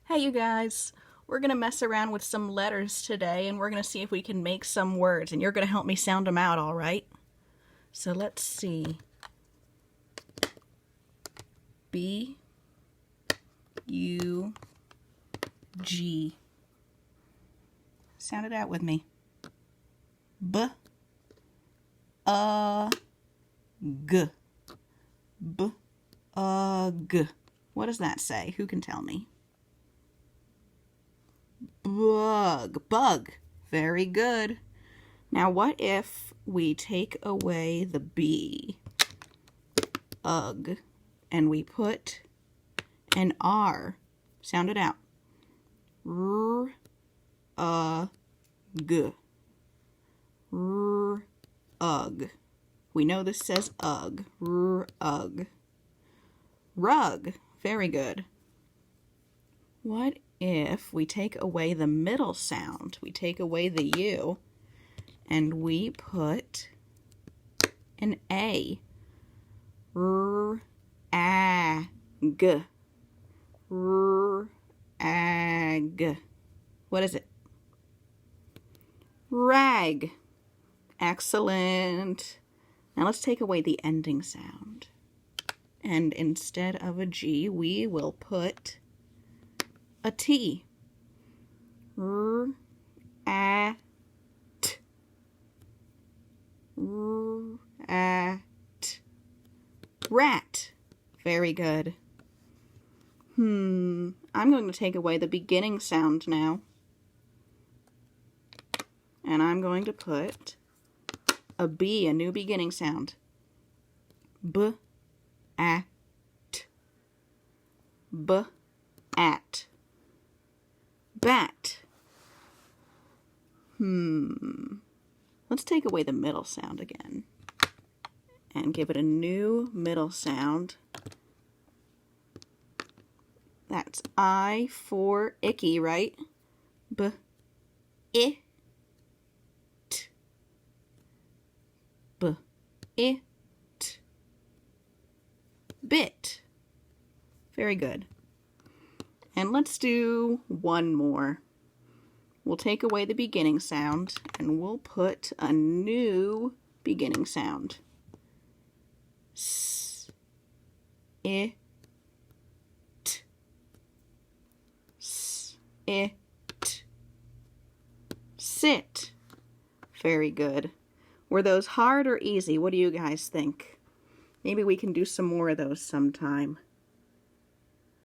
Hey you guys, we're going to mess around with some letters today and we're going to see if we can make some words and you're going to help me sound them out, all right? So let's see. B, U, G. Sound it out with me. B, G. B, G. What does that say? Who can tell me? Bug. Bug. Very good. Now what if we take away the B, ugh, and we put an R? Sound it out. R, g. R, ugh. We know this says ugh. R, ugh. Rug. Very good. What if we take away the middle sound? We take away the U and we put an A. R, A, G. R, A, G. What is it? Rag. Excellent. Now let's take away the ending sound. And instead of a G, we will put a T. R, A, T. R, A, T. Rat. Very good. I'm going to take away the beginning sound now. And I'm going to put a B, a new beginning sound. B, A, T. B, at. Bat. Let's take away the middle sound again and give it a new middle sound. That's I for icky, right? B, I, T. B, I, T. Bit. Very good. And let's do one more. We'll take away the beginning sound and we'll put a new beginning sound. S, I, T. S, I, T. Sit. Very good. Were those hard or easy? What do you guys think? Maybe we can do some more of those sometime.